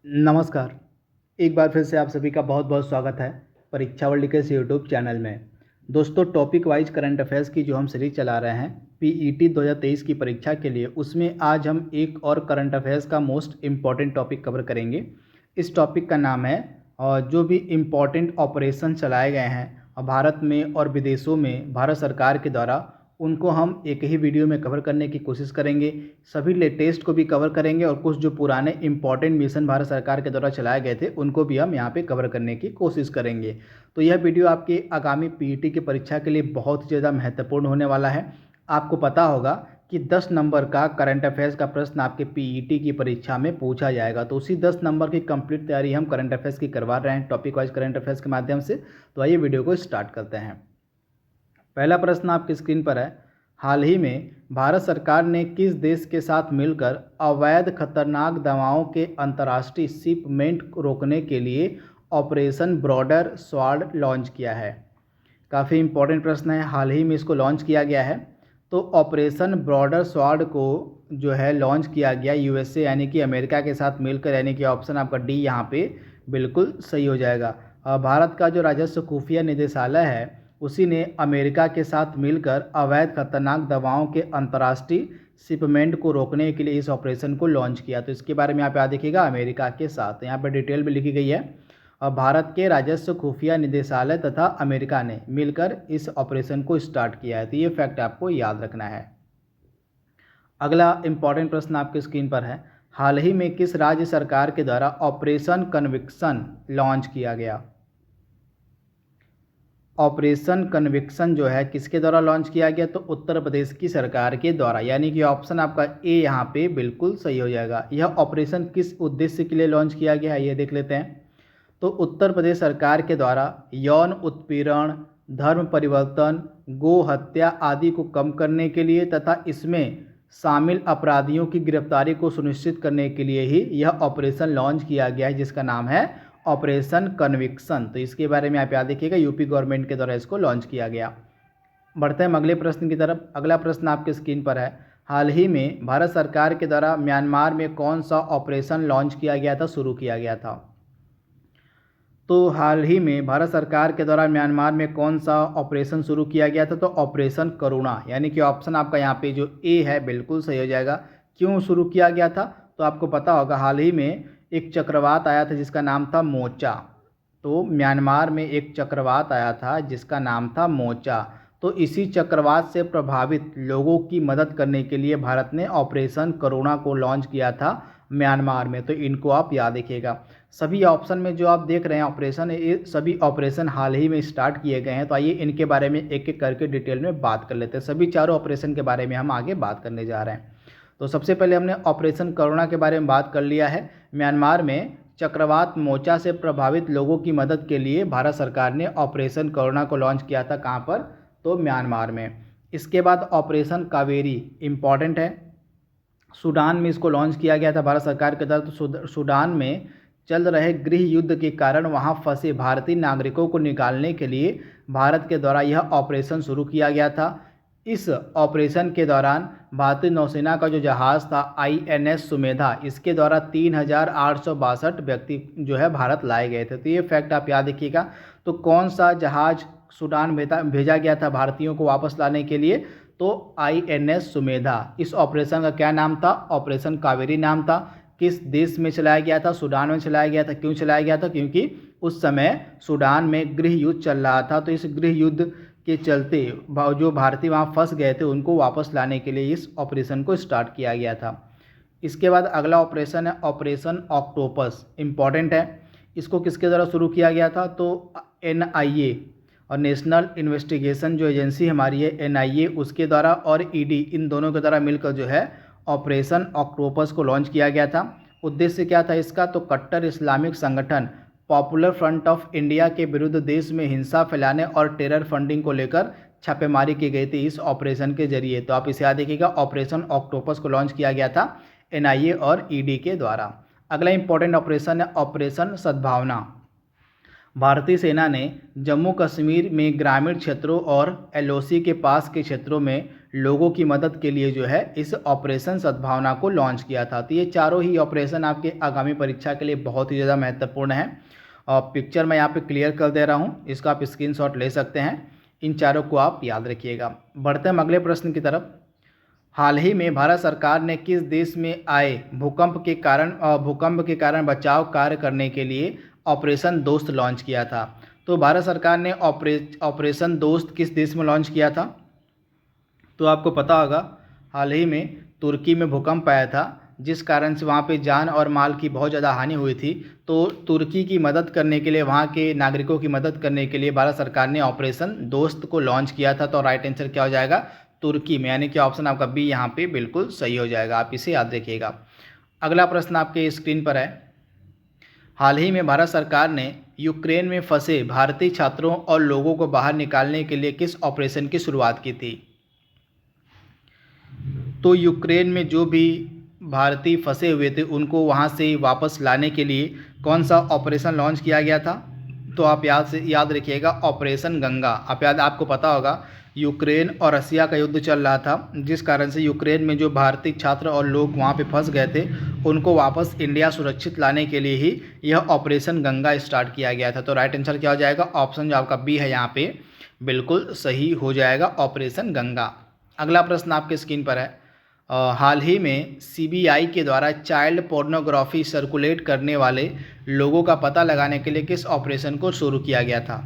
नमस्कार। एक बार फिर से आप सभी का बहुत बहुत स्वागत है परीक्षा वर्ल्ड के इस यूट्यूब चैनल में। दोस्तों, टॉपिक वाइज करंट अफेयर्स की जो हम सीरीज चला रहे हैं पीईटी 2023 की परीक्षा के लिए, उसमें आज हम एक और करंट अफेयर्स का मोस्ट इम्पॉर्टेंट टॉपिक कवर करेंगे। इस टॉपिक का नाम है जो भी इम्पॉर्टेंट ऑपरेशन चलाए गए हैं भारत में और विदेशों में भारत सरकार के द्वारा, उनको हम एक ही वीडियो में कवर करने की कोशिश करेंगे। सभी लेटेस्ट को भी कवर करेंगे और कुछ जो पुराने इंपॉर्टेंट मिशन भारत सरकार के द्वारा चलाए गए थे उनको भी हम यहाँ पे कवर करने की कोशिश करेंगे। तो यह वीडियो आपके आगामी पीईटी की परीक्षा के लिए बहुत ही ज़्यादा महत्वपूर्ण होने वाला है। आपको पता होगा कि 10 नंबर का करंट अफेयर्स का प्रश्न आपके पीईटी की परीक्षा में पूछा जाएगा। तो उसी 10 नंबर की कंप्लीट तैयारी हम करंट अफेयर्स की करवा रहे हैं टॉपिक वाइज करंट अफेयर्स के माध्यम से। तो आइए वीडियो को स्टार्ट करते हैं। पहला प्रश्न आपकी स्क्रीन पर है। हाल ही में भारत सरकार ने किस देश के साथ मिलकर अवैध खतरनाक दवाओं के अंतर्राष्ट्रीय शिपमेंट को रोकने के लिए ऑपरेशन ब्रॉडर स्वॉर्ड लॉन्च किया है? काफ़ी इंपॉर्टेंट प्रश्न है। हाल ही में इसको लॉन्च किया गया है। तो ऑपरेशन ब्रॉडर स्वॉर्ड को जो है लॉन्च किया गया यूएसए यानी कि अमेरिका के साथ मिलकर, यानी कि ऑप्शन आपका डी यहाँ पे बिल्कुल सही हो जाएगा। भारत का जो राजस्व खुफिया निदेशालय है उसी ने अमेरिका के साथ मिलकर अवैध खतरनाक दवाओं के अंतर्राष्ट्रीय शिपमेंट को रोकने के लिए इस ऑपरेशन को लॉन्च किया। तो इसके बारे में यहाँ पे याद देखिएगा, अमेरिका के साथ यहाँ पे डिटेल में लिखी गई है। और भारत के राजस्व खुफिया निदेशालय तथा अमेरिका ने मिलकर इस ऑपरेशन को स्टार्ट किया है। तो ये फैक्ट आपको याद रखना है। अगला इंपॉर्टेंट प्रश्न आपकी स्क्रीन पर है। हाल ही में किस राज्य सरकार के द्वारा ऑपरेशन कन्विक्शन लॉन्च किया गया? ऑपरेशन कन्विक्शन जो है किसके द्वारा लॉन्च किया गया? तो उत्तर प्रदेश की सरकार के द्वारा, यानी कि ऑप्शन आपका ए यहाँ पे बिल्कुल सही हो जाएगा। यह ऑपरेशन किस उद्देश्य के लिए लॉन्च किया गया है ये देख लेते हैं। तो उत्तर प्रदेश सरकार के द्वारा यौन उत्पीड़न, धर्म परिवर्तन, गो हत्या आदि को कम करने के लिए तथा इसमें शामिल अपराधियों की गिरफ्तारी को सुनिश्चित करने के लिए ही यह ऑपरेशन लॉन्च किया गया है, जिसका नाम है ऑपरेशन कन्विक्शन। तो इसके बारे में आप याद रखिएगा, यूपी गवर्नमेंट के द्वारा इसको लॉन्च किया गया। बढ़ते हैं अगले प्रश्न की तरफ। अगला प्रश्न आपके स्क्रीन पर है। हाल ही में भारत सरकार के द्वारा म्यांमार में कौन सा ऑपरेशन लॉन्च किया गया था, शुरू किया गया था? तो हाल ही में भारत सरकार के द्वारा म्यांमार में कौन सा ऑपरेशन शुरू किया गया था? तो ऑपरेशन करुणा, यानी कि ऑप्शन आपका यहाँ पे जो ए है बिल्कुल सही हो जाएगा। क्यों शुरू किया गया था? तो आपको पता होगा हाल ही में एक चक्रवात आया था जिसका नाम था मोचा। तो म्यांमार में एक चक्रवात आया था जिसका नाम था मोचा। तो इसी चक्रवात से प्रभावित लोगों की मदद करने के लिए भारत ने ऑपरेशन करुणा को लॉन्च किया था म्यांमार में। तो इनको आप याद रखिएगा। सभी ऑप्शन में जो आप देख रहे हैं ऑपरेशन, ये सभी ऑपरेशन हाल ही में स्टार्ट किए गए हैं। तो आइए इनके बारे में एक एक करके डिटेल में बात कर लेते हैं। सभी चारों ऑपरेशन के बारे में हम आगे बात करने जा रहे हैं। तो सबसे पहले हमने ऑपरेशन करुणा के बारे में बात कर लिया है। म्यांमार में चक्रवात मोचा से प्रभावित लोगों की मदद के लिए भारत सरकार ने ऑपरेशन करुणा को लॉन्च किया था। कहाँ पर? तो म्यांमार में। इसके बाद ऑपरेशन कावेरी इम्पॉर्टेंट है। सूडान में इसको लॉन्च किया गया था भारत सरकार के द्वारा। तो सूडान में चल रहे गृह युद्ध के कारण वहां फंसे भारतीय नागरिकों को निकालने के लिए भारत के द्वारा यह ऑपरेशन शुरू किया गया था। इस ऑपरेशन के दौरान भारतीय नौसेना का जो जहाज़ था आईएनएस सुमेधा, इसके द्वारा 3,862 व्यक्ति जो है भारत लाए गए थे। तो ये फैक्ट आप याद रखिएगा। तो कौन सा जहाज़ सूडान भेजा गया था भारतीयों को वापस लाने के लिए? तो आईएनएस सुमेधा। इस ऑपरेशन का क्या नाम था? ऑपरेशन कावेरी नाम था। किस देश में चलाया गया था? सूडान में चलाया गया था। क्यों चलाया गया था? क्योंकि उस समय सूडान में गृह युद्ध चल रहा था। तो इस गृह युद्ध के चलते जो भारतीय वहाँ फंस गए थे उनको वापस लाने के लिए इस ऑपरेशन को स्टार्ट किया गया था। इसके बाद अगला ऑपरेशन है ऑपरेशन ऑक्टोपस। इम्पॉर्टेंट है। इसको किसके द्वारा शुरू किया गया था? तो एनआईए और नेशनल इन्वेस्टिगेशन जो एजेंसी हमारी है एनआईए, उसके द्वारा और ईडी, इन दोनों के द्वारा मिलकर जो है ऑपरेशन ऑक्टोपस को लॉन्च किया गया था। उद्देश्य क्या था इसका? तो कट्टर इस्लामिक संगठन पॉपुलर फ्रंट ऑफ इंडिया के विरुद्ध देश में हिंसा फैलाने और टेरर फंडिंग को लेकर छापेमारी की गई थी इस ऑपरेशन के जरिए। तो आप इसे याद रखिएगा, ऑपरेशन ऑक्टोपस को लॉन्च किया गया था एनआईए और ईडी के द्वारा। अगला इंपॉर्टेंट ऑपरेशन है ऑपरेशन सद्भावना। भारतीय सेना ने जम्मू कश्मीर में ग्रामीण क्षेत्रों और एलओसी के पास के क्षेत्रों में लोगों की मदद के लिए जो है इस ऑपरेशन सद्भावना को लॉन्च किया था। तो ये चारों ही ऑपरेशन आपके आगामी परीक्षा के लिए बहुत ही ज़्यादा महत्वपूर्ण है और पिक्चर मैं यहाँ पे क्लियर कर दे रहा हूँ, इसका आप स्क्रीनशॉट ले सकते हैं। इन चारों को आप याद रखिएगा। बढ़ते हैं अगले प्रश्न की तरफ। हाल ही में भारत सरकार ने किस देश में आए भूकंप के कारण बचाव कार्य करने के लिए ऑपरेशन दोस्त लॉन्च किया था? तो भारत सरकार ने ऑपरेशन दोस्त किस देश में लॉन्च किया था? तो आपको पता होगा हाल ही में तुर्की में भूकंप आया था, जिस कारण से वहाँ पे जान और माल की बहुत ज़्यादा हानि हुई थी। तो तुर्की की मदद करने के लिए, वहाँ के नागरिकों की मदद करने के लिए भारत सरकार ने ऑपरेशन दोस्त को लॉन्च किया था। तो राइट आंसर क्या हो जाएगा? तुर्की में, यानी कि ऑप्शन आपका बी यहाँ पे बिल्कुल सही हो जाएगा। आप इसे याद रखिएगा। अगला प्रश्न आपके स्क्रीन पर है। हाल ही में भारत सरकार ने यूक्रेन में फंसे भारतीय छात्रों और लोगों को बाहर निकालने के लिए किस ऑपरेशन की शुरुआत की थी? तो यूक्रेन में जो भी भारतीय फंसे हुए थे उनको वहां से वापस लाने के लिए कौन सा ऑपरेशन लॉन्च किया गया था? तो आप याद रखिएगा, ऑपरेशन गंगा। आपको पता होगा यूक्रेन और रसिया का युद्ध चल रहा था, जिस कारण से यूक्रेन में जो भारतीय छात्र और लोग वहां पे फंस गए थे उनको वापस इंडिया सुरक्षित लाने के लिए ही यह ऑपरेशन गंगा स्टार्ट किया गया था। तो राइट आंसर क्या हो जाएगा? ऑप्शन जो आपका बी है यहाँ पे बिल्कुल सही हो जाएगा, ऑपरेशन गंगा। अगला प्रश्न आपके स्क्रीन पर है। हाल ही में सीबीआई के द्वारा चाइल्ड पोर्नोग्राफी सर्कुलेट करने वाले लोगों का पता लगाने के लिए किस ऑपरेशन को शुरू किया गया था?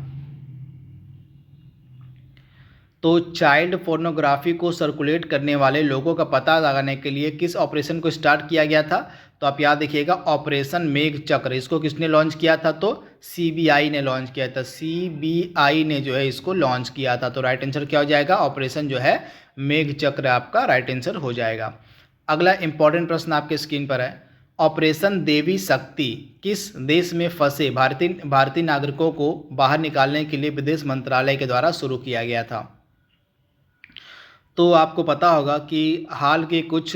तो चाइल्ड पोर्नोग्राफी को सर्कुलेट करने वाले लोगों का पता लगाने के लिए किस ऑपरेशन को स्टार्ट किया गया था? तो आप याद रखिएगा, ऑपरेशन मेघ चक्र। इसको किसने लॉन्च किया था? तो सीबीआई ने लॉन्च किया था। सीबीआई ने जो है इसको लॉन्च किया था। तो राइट आंसर क्या हो जाएगा? ऑपरेशन जो है मेघ चक्र आपका राइट आंसर हो जाएगा। अगला इंपॉर्टेंट प्रश्न आपके स्क्रीन पर है। ऑपरेशन देवी शक्ति किस देश में फंसे भारतीय नागरिकों को बाहर निकालने के लिए विदेश मंत्रालय के द्वारा शुरू किया गया था? तो आपको पता होगा कि हाल के कुछ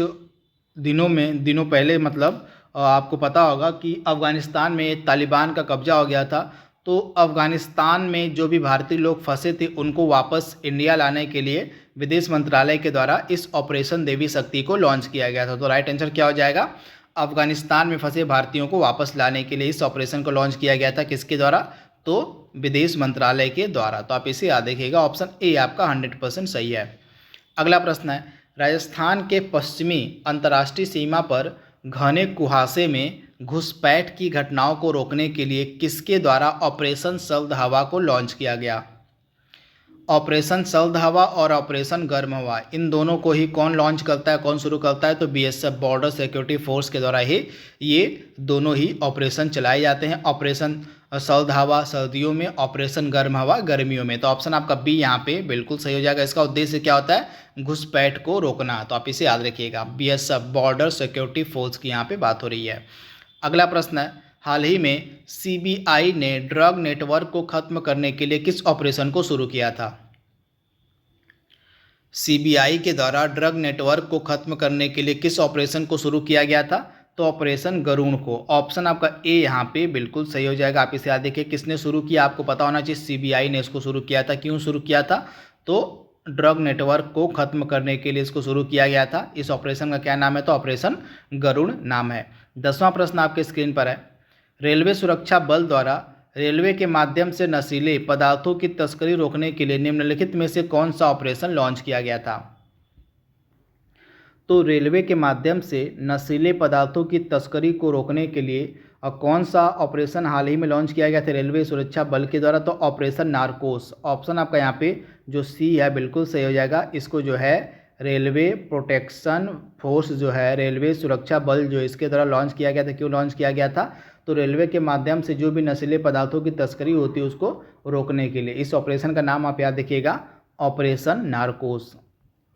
दिनों पहले आपको पता होगा कि अफ़गानिस्तान में तालिबान का कब्जा हो गया था। तो अफ़गानिस्तान में जो भी भारतीय लोग फंसे थे उनको वापस इंडिया लाने के लिए विदेश मंत्रालय के द्वारा इस ऑपरेशन देवी शक्ति को लॉन्च किया गया था। तो राइट आंसर क्या हो जाएगा? अफ़गानिस्तान में फंसे भारतीयों को वापस लाने के लिए इस ऑपरेशन को लॉन्च किया गया था। किसके द्वारा? तो विदेश मंत्रालय के द्वारा। तो आप इसे याद रखिएगा, ऑप्शन ए आपका 100% सही है। अगला प्रश्न है। राजस्थान के पश्चिमी अंतर्राष्ट्रीय सीमा पर घने कुहासे में घुसपैठ की घटनाओं को रोकने के लिए किसके द्वारा ऑपरेशन शल्द हवा को लॉन्च किया गया? ऑपरेशन शल्द हवा और ऑपरेशन गर्म हवा, इन दोनों को ही कौन लॉन्च करता है, कौन शुरू करता है? तो बीएसएफ, बॉर्डर सिक्योरिटी फोर्स के द्वारा ही ये दोनों ही ऑपरेशन चलाए जाते हैं। ऑपरेशन शल्द हवा सर्दियों में, ऑपरेशन गर्म हवा गर्मियों में। तो ऑप्शन आपका बी यहाँ पे बिल्कुल सही हो जाएगा। इसका उद्देश्य क्या होता है? घुसपैठ को रोकना। तो आप इसे याद रखिएगा, बीएसएफ, बॉर्डर सिक्योरिटी फोर्स की यहाँ पे बात हो रही है। अगला प्रश्न है। हाल ही में सीबीआई ने ड्रग नेटवर्क को खत्म करने के लिए किस ऑपरेशन को शुरू किया था? सीबीआई के द्वारा ड्रग नेटवर्क को खत्म करने के लिए किस ऑपरेशन को शुरू किया गया था? तो ऑपरेशन गरुण को। ऑप्शन आपका ए यहाँ पे बिल्कुल सही हो जाएगा। आप इसे याद देखिए, किसने शुरू किया आपको पता होना चाहिए। सीबीआई ने इसको शुरू किया था। क्यों शुरू किया था? तो ड्रग नेटवर्क को खत्म करने के लिए इसको शुरू किया गया था। इस ऑपरेशन का क्या नाम है? तो ऑपरेशन गरुण नाम है। 10वां प्रश्न आपके स्क्रीन पर है। रेलवे सुरक्षा बल द्वारा रेलवे के माध्यम से नशीले पदार्थों की तस्करी रोकने के लिए निम्नलिखित में से कौन सा ऑपरेशन लॉन्च किया गया था? तो रेलवे के माध्यम से नशीले पदार्थों की तस्करी को रोकने के लिए कौन सा ऑपरेशन हाल ही में लॉन्च किया गया था रेलवे सुरक्षा बल के द्वारा? तो ऑपरेशन नारकोस। ऑप्शन आपका यहाँ पे जो सी है बिल्कुल सही हो जाएगा। इसको जो है रेलवे प्रोटेक्शन फोर्स जो है, रेलवे सुरक्षा बल जो इसके द्वारा लॉन्च किया गया था। क्यों लॉन्च किया गया था? तो रेलवे के माध्यम से जो भी नशीले पदार्थों की तस्करी होती है उसको रोकने के लिए। इस ऑपरेशन का नाम आप याद रखिएगा, ऑपरेशन नारकोस।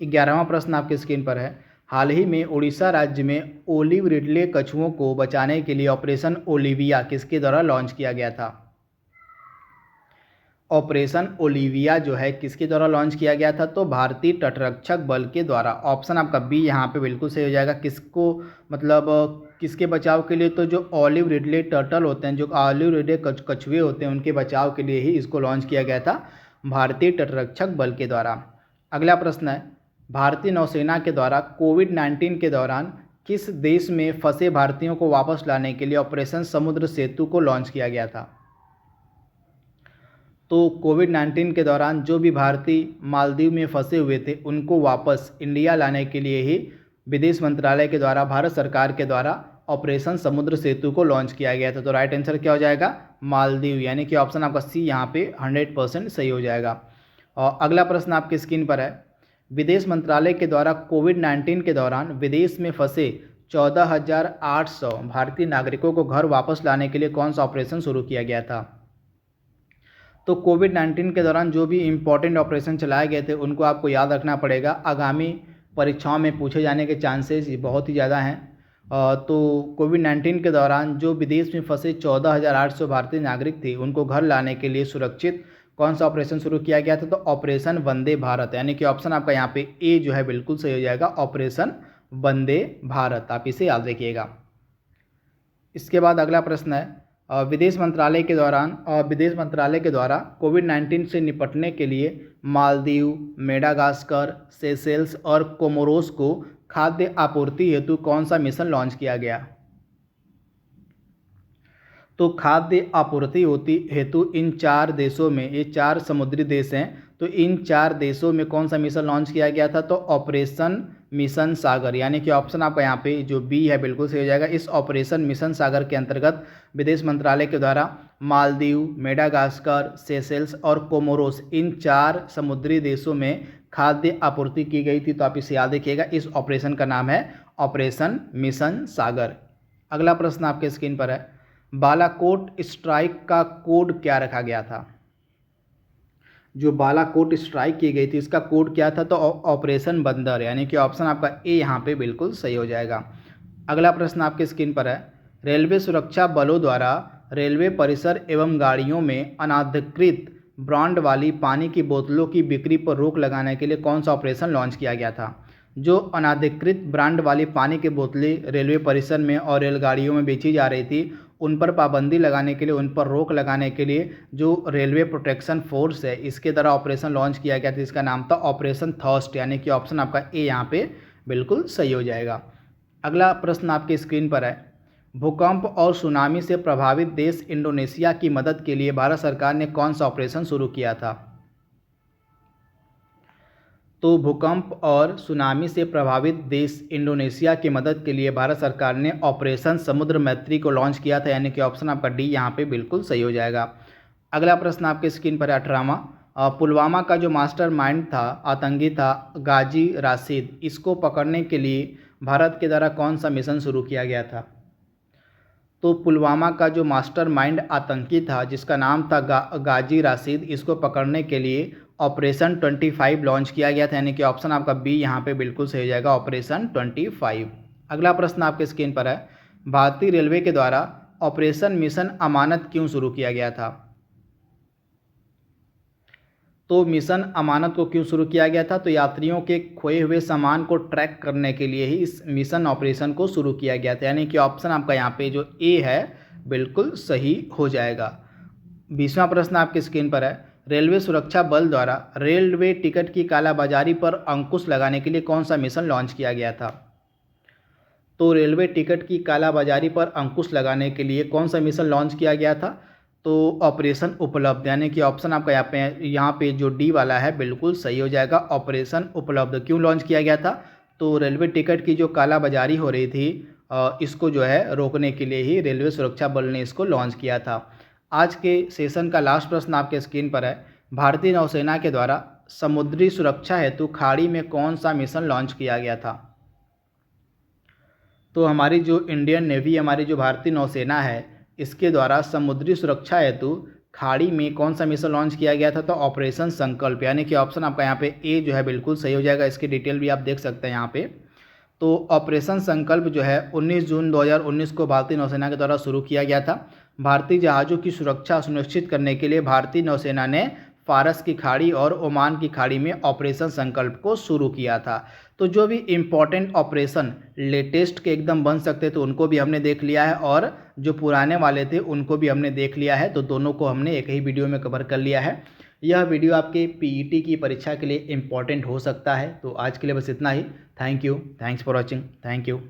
11वां प्रश्न आपके स्क्रीन पर है। हाल ही में उड़ीसा राज्य में ओलिव रिडले कछुओं को बचाने के लिए ऑपरेशन ओलिविया किसके द्वारा लॉन्च किया गया था? ऑपरेशन ओलिविया जो है किसके द्वारा लॉन्च किया गया था? तो भारतीय तटरक्षक बल के द्वारा। ऑप्शन आपका बी यहाँ पे बिल्कुल सही हो जाएगा। किसके बचाव के लिए? तो जो ऑलिव रिडले टर्टल होते हैं, जो ऑलिव रिडले कछुए होते हैं, उनके बचाव के लिए ही इसको लॉन्च किया गया था भारतीय तटरक्षक बल के द्वारा। अगला प्रश्न है। भारतीय नौसेना के द्वारा कोविड-19 के दौरान किस देश में फंसे भारतीयों को वापस लाने के लिए ऑपरेशन समुद्र सेतु को लॉन्च किया गया था? तो कोविड-19 के दौरान जो भी भारतीय मालदीव में फंसे हुए थे उनको वापस इंडिया लाने के लिए ही विदेश मंत्रालय के द्वारा भारत सरकार के द्वारा ऑपरेशन समुद्र सेतु को लॉन्च किया गया था। तो राइट आंसर क्या हो जाएगा? मालदीव, यानी कि ऑप्शन आपका सी यहाँ पे 100% सही हो जाएगा। और अगला प्रश्न आपकी स्क्रीन पर है, विदेश मंत्रालय के द्वारा कोविड-19 के दौरान विदेश में फंसे 14,800 भारतीय नागरिकों को घर वापस लाने के लिए कौन सा ऑपरेशन शुरू किया गया था? तो कोविड-19 के दौरान जो भी इम्पोर्टेंट ऑपरेशन चलाए गए थे उनको आपको याद रखना पड़ेगा। आगामी परीक्षाओं में पूछे जाने के चांसेस बहुत ही ज़्यादा हैं। तो कोविड-19 के दौरान जो विदेश में फंसे 14,800 भारतीय नागरिक थे उनको घर लाने के लिए सुरक्षित कौन सा ऑपरेशन शुरू किया गया था? तो ऑपरेशन वंदे भारत, यानी कि ऑप्शन आपका यहाँ पे ए जो है बिल्कुल सही हो जाएगा, ऑपरेशन वंदे भारत। आप इसे याद रखिएगा। इसके बाद अगला प्रश्न है, विदेश मंत्रालय के द्वारा कोविड-19 से निपटने के लिए मालदीव, मेडागास्कर, सेशेल्स और कोमोरोस को खाद्य आपूर्ति हेतु कौन सा मिशन लॉन्च किया गया? तो खाद्य आपूर्ति हेतु इन 4 देशों में, ये 4 समुद्री देश हैं, तो इन 4 देशों में कौन सा मिशन लॉन्च किया गया था? तो ऑपरेशन मिशन सागर, यानी कि ऑप्शन आपका यहाँ पे जो बी है बिल्कुल सही हो जाएगा। इस ऑपरेशन मिशन सागर के अंतर्गत विदेश मंत्रालय के द्वारा मालदीव, मेडागास्कर, सेशेल्स और कोमोरोस इन 4 समुद्री देशों में खाद्य आपूर्ति की गई थी। तो आप इसे याद रखिएगा, इस ऑपरेशन का नाम है ऑपरेशन मिशन सागर। अगला प्रश्न आपके स्क्रीन पर है, बालाकोट स्ट्राइक का कोड क्या रखा गया था? जो बालाकोट स्ट्राइक की गई थी इसका कोड क्या था? तो ऑपरेशन बंदर, यानी कि ऑप्शन आपका ए यहाँ पे बिल्कुल सही हो जाएगा। अगला प्रश्न आपके स्क्रीन पर है, रेलवे सुरक्षा बलों द्वारा रेलवे परिसर एवं गाड़ियों में अनाधिकृत ब्रांड वाली पानी की बोतलों की बिक्री पर रोक लगाने के लिए कौन सा ऑपरेशन लॉन्च किया गया था? जो अनाधिकृत ब्रांड वाली पानी की बोतलें रेलवे परिसर में और रेलगाड़ियों में बेची जा रही थी उन पर पाबंदी लगाने के लिए, उन पर रोक लगाने के लिए जो रेलवे प्रोटेक्शन फोर्स है इसके द्वारा ऑपरेशन लॉन्च किया गया था। इसका नाम था ऑपरेशन थर्स्ट, यानी कि ऑप्शन आपका ए यहाँ पे बिल्कुल सही हो जाएगा। अगला प्रश्न आपके स्क्रीन पर है, भूकंप और सुनामी से प्रभावित देश इंडोनेशिया की मदद के लिए भारत सरकार ने कौन सा ऑपरेशन शुरू किया था? तो भूकंप और सुनामी से प्रभावित देश इंडोनेशिया की मदद के लिए भारत सरकार ने ऑपरेशन समुद्र मैत्री को लॉन्च किया था, यानी कि ऑप्शन आपका डी यहाँ पे बिल्कुल सही हो जाएगा। अगला प्रश्न आपके स्क्रीन पर है 18वां, पुलवामा का जो मास्टर माइंड था, आतंकी था, गाजी राशिद, इसको पकड़ने के लिए भारत के द्वारा कौन सा मिशन शुरू किया गया था? तो पुलवामा का जो मास्टर माइंड आतंकी था जिसका नाम था गाजी राशिद, इसको पकड़ने के लिए ऑपरेशन 25 लॉन्च किया गया था, यानी कि ऑप्शन आपका बी यहाँ पे बिल्कुल सही हो जाएगा, ऑपरेशन 25। अगला प्रश्न आपके स्क्रीन पर है, भारतीय रेलवे के द्वारा ऑपरेशन मिशन अमानत क्यों शुरू किया गया था? तो मिशन अमानत को क्यों शुरू किया गया था? तो यात्रियों के खोए हुए सामान को ट्रैक करने के लिए ही इस मिशन ऑपरेशन को शुरू किया गया था, यानी कि ऑप्शन आपका यहाँ पे जो ए है बिल्कुल सही हो जाएगा। 20वां प्रश्न आपकी स्क्रीन पर है, रेलवे सुरक्षा बल द्वारा रेलवे टिकट की कालाबाजारी पर अंकुश लगाने के लिए कौन सा मिशन लॉन्च किया गया था? तो रेलवे टिकट की कालाबाजारी पर अंकुश लगाने के लिए कौन सा मिशन लॉन्च किया गया था? तो ऑपरेशन उपलब्ध, यानी कि ऑप्शन आपका यहाँ पे जो डी वाला है बिल्कुल सही हो जाएगा, ऑपरेशन उपलब्ध। क्यों लॉन्च किया गया था? तो रेलवे टिकट की जो कालाबाजारी हो रही थी इसको जो है रोकने के लिए ही रेलवे सुरक्षा बल ने इसको लॉन्च किया था। आज के सेशन का लास्ट प्रश्न आपके स्क्रीन पर है, भारतीय नौसेना के द्वारा समुद्री सुरक्षा हेतु खाड़ी में कौन सा मिशन लॉन्च किया गया था? तो हमारी जो इंडियन नेवी, हमारी जो भारतीय नौसेना है, इसके द्वारा समुद्री सुरक्षा हेतु खाड़ी में कौन सा मिशन लॉन्च किया गया था? तो ऑपरेशन संकल्प, यानी कि ऑप्शन आपका यहाँ पे ए जो है बिल्कुल सही हो जाएगा। इसकी डिटेल भी आप देख सकते हैं यहाँ पे। तो ऑपरेशन संकल्प जो है 19 जून 2019 को भारतीय नौसेना के द्वारा शुरू किया गया था। भारतीय जहाज़ों की सुरक्षा सुनिश्चित करने के लिए भारतीय नौसेना ने फारस की खाड़ी और ओमान की खाड़ी में ऑपरेशन संकल्प को शुरू किया था। तो जो भी इम्पोर्टेंट ऑपरेशन लेटेस्ट के एकदम बन सकते थे उनको भी हमने देख लिया है, और जो पुराने वाले थे उनको भी हमने देख लिया है। तो दोनों को हमने एक ही वीडियो में कवर कर लिया है। यह वीडियो आपके पीईटी की परीक्षा के लिए इम्पॉर्टेंट हो सकता है। तो आज के लिए बस इतना ही। Thank you, thanks for watching, thank you.